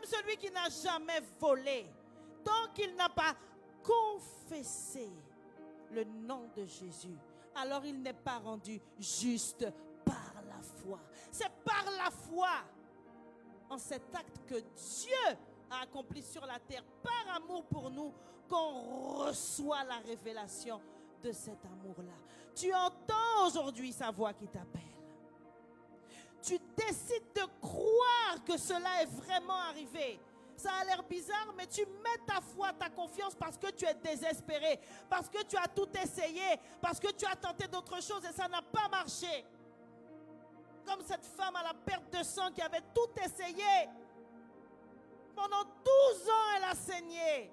Même celui qui n'a jamais volé, tant qu'il n'a pas confessé le nom de Jésus, alors il n'est pas rendu juste par la foi. C'est par la foi en cet acte que Dieu a accompli sur la terre par amour pour nous qu'on reçoit la révélation de cet amour-là. Tu entends aujourd'hui sa voix qui t'appelle. Tu décides de croire que cela est vraiment arrivé. Ça a l'air bizarre, mais tu mets ta foi, ta confiance parce que tu es désespéré, parce que tu as tout essayé, parce que tu as tenté d'autres choses et ça n'a pas marché. Comme cette femme à la perte de sang qui avait tout essayé. Pendant 12 ans, elle a saigné.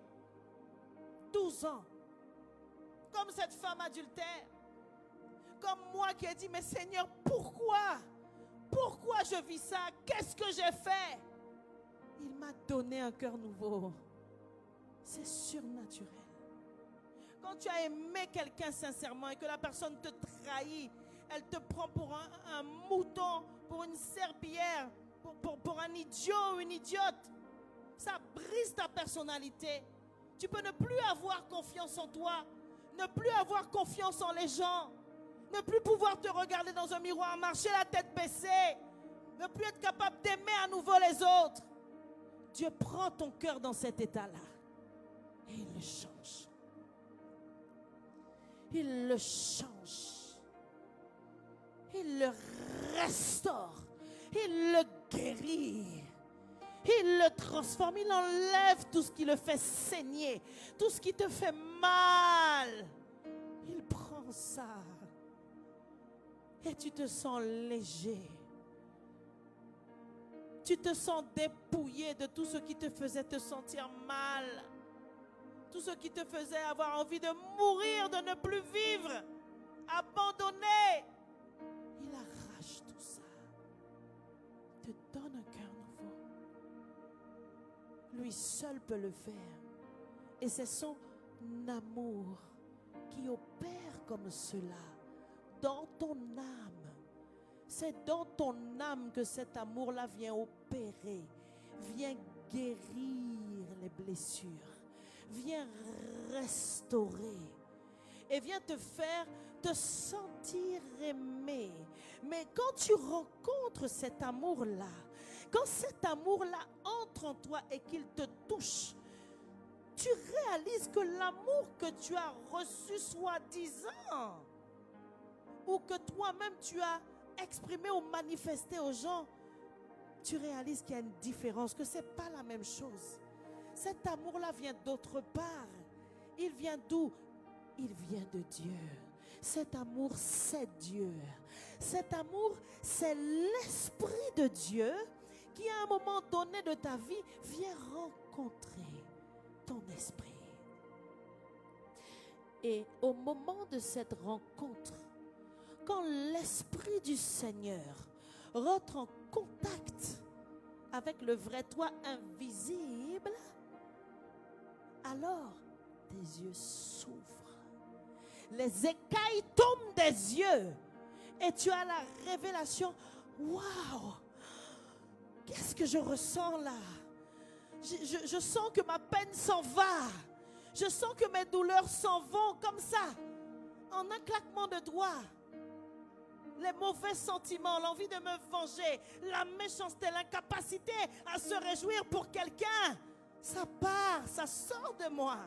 12 ans. Comme cette femme adultère. Comme moi qui ai dit, mais Seigneur, pourquoi? Pourquoi je vis ça? Qu'est-ce que j'ai fait? Il m'a donné un cœur nouveau. C'est surnaturel. Quand tu as aimé quelqu'un sincèrement et que la personne te trahit, elle te prend pour un mouton, pour une serpillière, pour un idiot ou une idiote. Ça brise ta personnalité. Tu peux ne plus avoir confiance en toi, ne plus avoir confiance en les gens, ne plus pouvoir te regarder dans un miroir, marcher la tête baissée, ne plus être capable d'aimer à nouveau les autres. Dieu prend ton cœur dans cet état-là et il le change. Il le change. Il le restaure. Il le guérit. Il le transforme. Il enlève tout ce qui le fait saigner, tout ce qui te fait mal. Il prend ça. Et tu te sens léger. Tu te sens dépouillé de tout ce qui te faisait te sentir mal. Tout ce qui te faisait avoir envie de mourir, de ne plus vivre, abandonné. Il arrache tout ça. Il te donne un cœur nouveau. Lui seul peut le faire. Et c'est son amour qui opère comme cela dans ton âme. C'est dans ton âme que cet amour-là vient opérer, vient guérir les blessures, vient restaurer et vient te faire te sentir aimé. Mais quand tu rencontres cet amour-là, quand cet amour-là entre en toi et qu'il te touche, tu réalises que l'amour que tu as reçu soi-disant, ou que toi-même tu as exprimé ou manifesté aux gens, tu réalises qu'il y a une différence, que ce n'est pas la même chose. Cet amour-là vient d'autre part. Il vient d'où? Il vient de Dieu. Cet amour, c'est Dieu. Cet amour, c'est l'Esprit de Dieu qui, à un moment donné de ta vie, vient rencontrer ton esprit. Et au moment de cette rencontre, quand l'Esprit du Seigneur rentre en contact avec le vrai toi invisible, alors tes yeux s'ouvrent. Les écailles tombent des yeux et tu as la révélation. Waouh! Qu'est-ce que je ressens là? Je sens que ma peine s'en va. Je sens que mes douleurs s'en vont comme ça, en un claquement de doigts. Les mauvais sentiments, l'envie de me venger, la méchanceté, l'incapacité à se réjouir pour quelqu'un, ça part, ça sort de moi.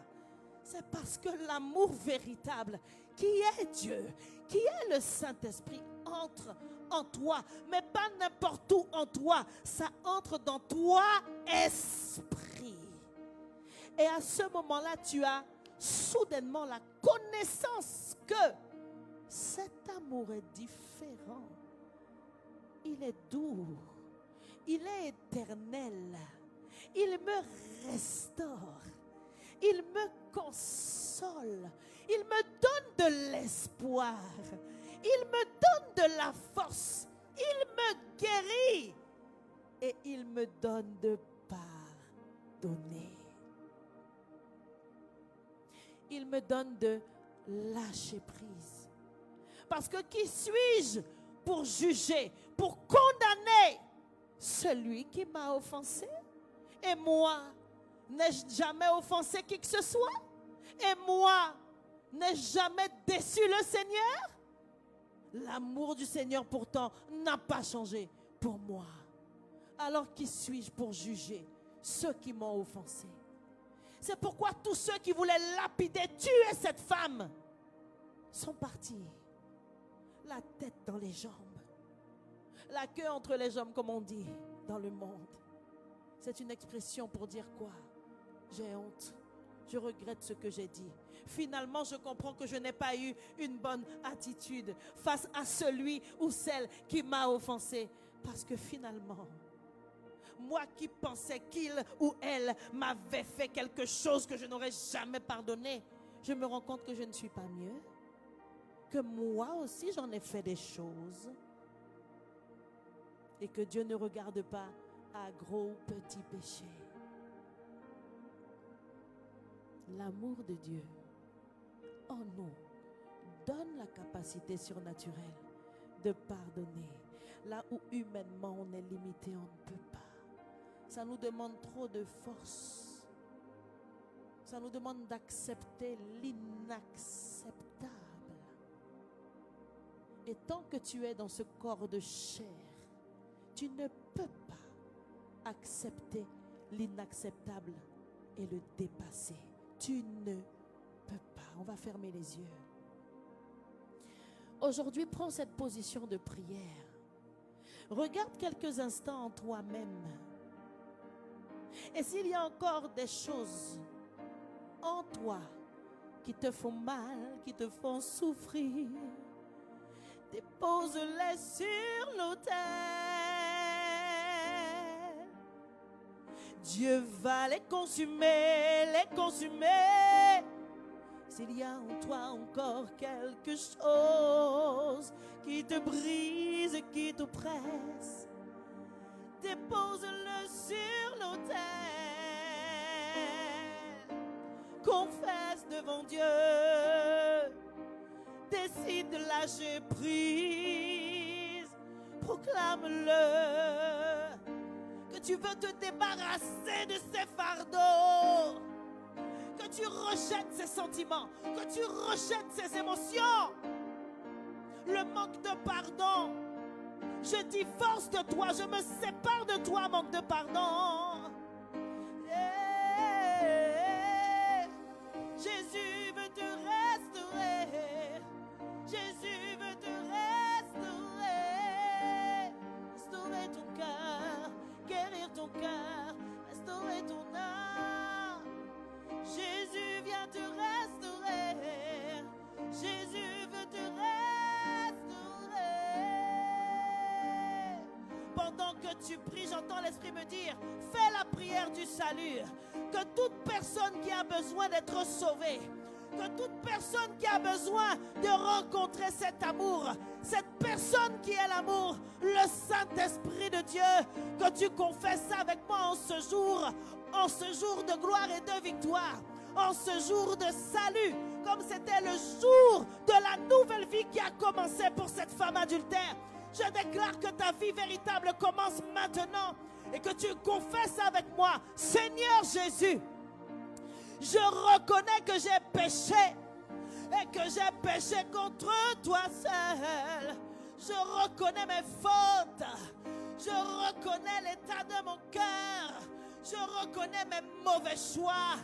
C'est parce que l'amour véritable, qui est Dieu, qui est le Saint-Esprit, entre en toi, mais pas n'importe où en toi. Ça entre dans toi, esprit. Et à ce moment-là, tu as soudainement la connaissance que cet amour est différent. Il est doux. Il est éternel. Il me restaure. Il me console. Il me donne de l'espoir. Il me donne de la force. Il me guérit. Et il me donne de pardonner. Il me donne de lâcher prise. Parce que qui suis-je pour juger, pour condamner celui qui m'a offensé? Et moi, n'ai-je jamais offensé qui que ce soit? Et moi, n'ai-je jamais déçu le Seigneur? L'amour du Seigneur pourtant n'a pas changé pour moi. Alors qui suis-je pour juger ceux qui m'ont offensé? C'est pourquoi tous ceux qui voulaient lapider, tuer cette femme, sont partis, la tête dans les jambes, la queue entre les jambes, comme on dit dans le monde. C'est une expression pour dire quoi? J'ai honte, je regrette ce que j'ai dit. Finalement, je comprends que je n'ai pas eu une bonne attitude face à celui ou celle qui m'a offensé. Parce que finalement, moi qui pensais qu'il ou elle m'avait fait quelque chose que je n'aurais jamais pardonné, je me rends compte que je ne suis pas mieux. Que moi aussi j'en ai fait des choses. Et que Dieu ne regarde pas à gros ou petits péchés. L'amour de Dieu en nous donne la capacité surnaturelle de pardonner. Là où humainement on est limité, on ne peut pas. Ça nous demande trop de force. Ça nous demande d'accepter l'inacceptable. Et tant que tu es dans ce corps de chair, tu ne peux pas accepter l'inacceptable et le dépasser. Tu ne peux pas. On va fermer les yeux. Aujourd'hui, prends cette position de prière. Regarde quelques instants en toi-même. Et s'il y a encore des choses en toi qui te font mal, qui te font souffrir, dépose-les sur l'autel. Dieu va les consumer, les consumer. S'il y a en toi encore quelque chose qui te brise, qui t'oppresse, dépose-le sur l'autel. Confesse devant Dieu. Décide de lâcher prise. Proclame-le. Que tu veux te débarrasser de ces fardeaux. Que tu rejettes ces sentiments. Que tu rejettes ces émotions. Le manque de pardon. Je divorce de toi. Je me sépare de toi, manque de pardon. Jésus veut te restaurer. Jésus veut te restaurer. Restaurer ton cœur. Guérir ton cœur. Restaurer ton âme. Jésus vient te restaurer. Jésus veut te restaurer. Pendant que tu pries, j'entends l'Esprit me dire, fais la prière du salut. Que toute personne qui a besoin d'être sauvée, que toute personne qui a besoin de rencontrer cet amour, cette personne qui est l'amour, le Saint-Esprit de Dieu, que tu confesses avec moi en ce jour de gloire et de victoire, en ce jour de salut, comme c'était le jour de la nouvelle vie qui a commencé pour cette femme adultère. Je déclare que ta vie véritable commence maintenant et que tu confesses avec moi, Seigneur Jésus, je reconnais que j'ai péché et que j'ai péché contre toi seul. Je reconnais mes fautes. Je reconnais l'état de mon cœur. Je reconnais mes mauvais choix.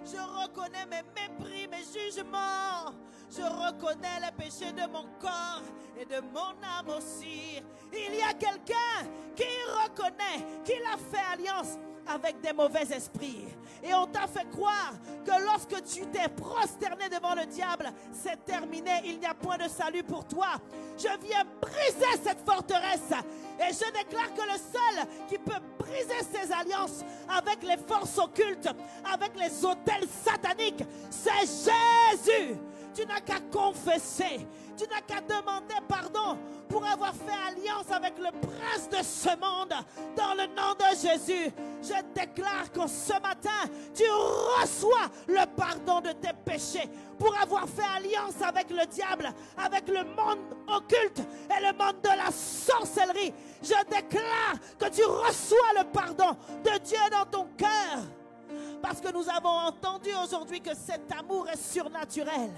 Je reconnais mes mépris, mes jugements. Je reconnais les péchés de mon corps et de mon âme aussi. Il y a quelqu'un qui reconnaît qu'il a fait alliance avec des mauvais esprits. Et on t'a fait croire que lorsque tu t'es prosterné devant le diable, c'est terminé, il n'y a point de salut pour toi. Je viens briser cette forteresse et je déclare que le seul qui peut briser ces alliances avec les forces occultes, avec les autels sataniques, c'est Jésus. Tu n'as qu'à confesser, tu n'as qu'à demander pardon pour avoir fait alliance avec le prince de ce monde. Dans le nom de Jésus, je déclare qu'en ce matin, tu reçois le pardon de tes péchés pour avoir fait alliance avec le diable, avec le monde occulte et le monde de la sorcellerie. Je déclare que tu reçois le pardon de Dieu dans ton cœur. Parce que nous avons entendu aujourd'hui que cet amour est surnaturel.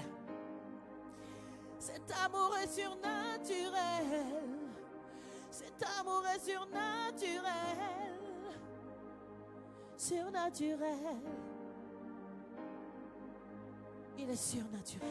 Cet amour est surnaturel. Cet amour est surnaturel. Surnaturel. Il est surnaturel.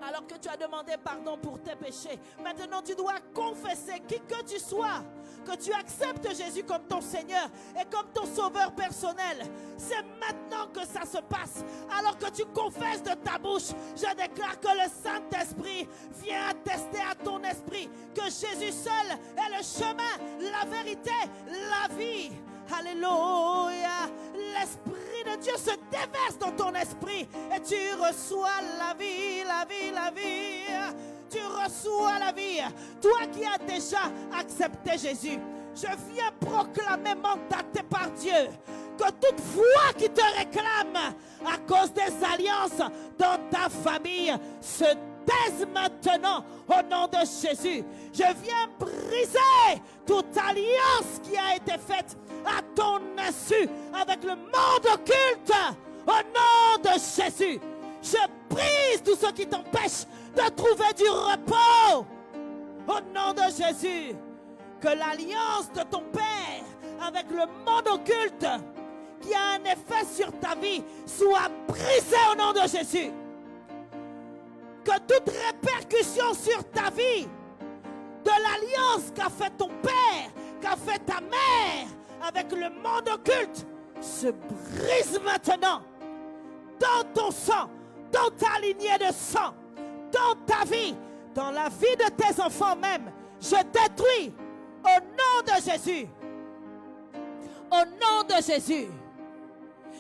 Alors que tu as demandé pardon pour tes péchés, maintenant tu dois confesser qui que tu sois, que tu acceptes Jésus comme ton Seigneur et comme ton sauveur personnel. C'est maintenant que ça se passe. Alors que tu confesses de ta bouche, je déclare que le Saint-Esprit vient attester à ton esprit que Jésus seul est le chemin, la vérité, la vie. Alléluia. L'Esprit de Dieu se déverse dans ton esprit et tu reçois la vie, la vie, la vie. Tu reçois la vie. Toi qui as déjà accepté Jésus, je viens proclamer mandaté par Dieu que toute foi qui te réclame à cause des alliances dans ta famille se taise maintenant au nom de Jésus. Je viens briser toute alliance qui a été faite à ton insu avec le monde occulte au nom de Jésus. Je brise tout ce qui t'empêche de trouver du repos au nom de Jésus. Que l'alliance de ton Père avec le monde occulte qui a un effet sur ta vie soit brisée au nom de Jésus. Que toute répercussion sur ta vie de l'alliance qu'a fait ton père, qu'a fait ta mère avec le monde occulte se brise maintenant dans ton sang, dans ta lignée de sang, dans ta vie, dans la vie de tes enfants même. Je détruis au nom de Jésus. Au nom de Jésus.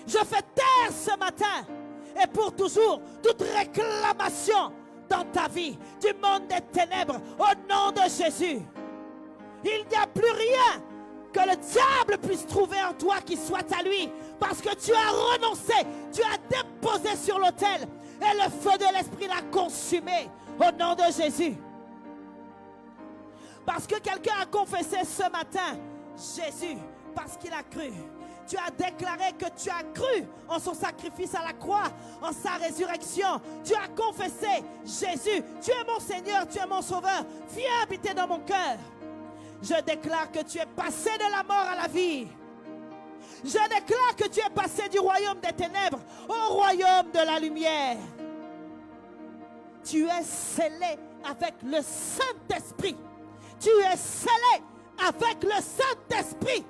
Je fais taire ce matin et pour toujours toute réclamation dans ta vie du monde des ténèbres au nom de Jésus. Il n'y a plus rien que le diable puisse trouver en toi qui soit à lui, parce que tu as renoncé, tu as déposé sur l'autel et le feu de l'Esprit l'a consumé au nom de Jésus. Parce que quelqu'un a confessé ce matin Jésus, parce qu'il a cru. Tu as déclaré que tu as cru en son sacrifice à la croix, en sa résurrection. Tu as confessé Jésus, tu es mon Seigneur, tu es mon Sauveur. Viens habiter dans mon cœur. Je déclare que tu es passé de la mort à la vie. Je déclare que tu es passé du royaume des ténèbres au royaume de la lumière. Tu es scellé avec le Saint-Esprit. Tu es scellé avec le Saint-Esprit.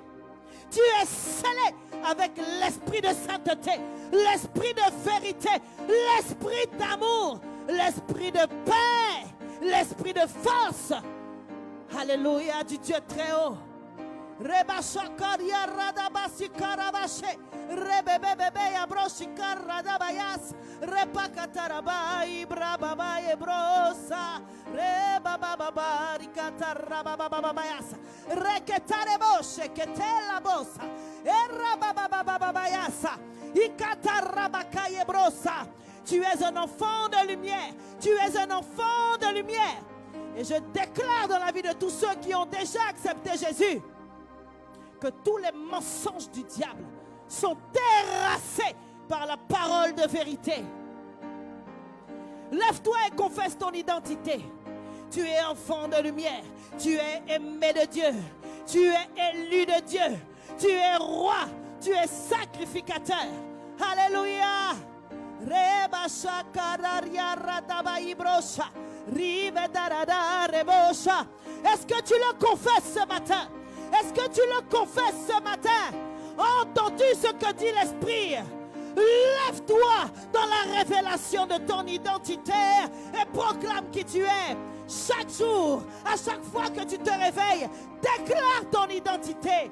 Tu es scellé avec l'esprit de sainteté, l'esprit de vérité, l'esprit d'amour, l'esprit de paix, l'esprit de force. Alléluia du Dieu très haut. Reba shakaria radabasi karabashe. Rebebebebe abroshi karadabayas. Repa katarabai brababai brosa. Reba bababa rikatarabababayas. Reketareboshe ketela bosa. Erra babababayasa. Ikatarabakaye brosa. Tu es un enfant de lumière. Tu es un enfant de lumière. Et je déclare dans la vie de tous ceux qui ont déjà accepté Jésus que tous les mensonges du diable sont terrassés par la parole de vérité. Lève-toi et confesse ton identité. Tu es enfant de lumière. Tu es aimé de Dieu. Tu es élu de Dieu. Tu es roi. Tu es sacrificateur. Alléluia. Reba shakararia radabai brosha. Est-ce que tu le confesses ce matin? Est-ce que tu le confesses ce matin? Entends-tu ce que dit l'Esprit? Lève-toi dans la révélation de ton identité et proclame qui tu es. Chaque jour, à chaque fois que tu te réveilles, déclare ton identité.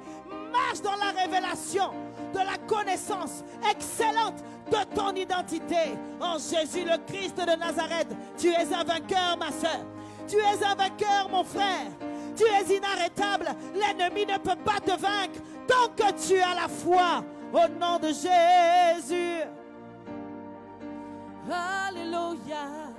Marche dans la révélation de la connaissance excellente de ton identité. En Jésus le Christ de Nazareth, tu es un vainqueur, ma soeur. Tu es un vainqueur, mon frère. Tu es inarrêtable. L'ennemi ne peut pas te vaincre tant que tu as la foi. Au nom de Jésus. Alléluia.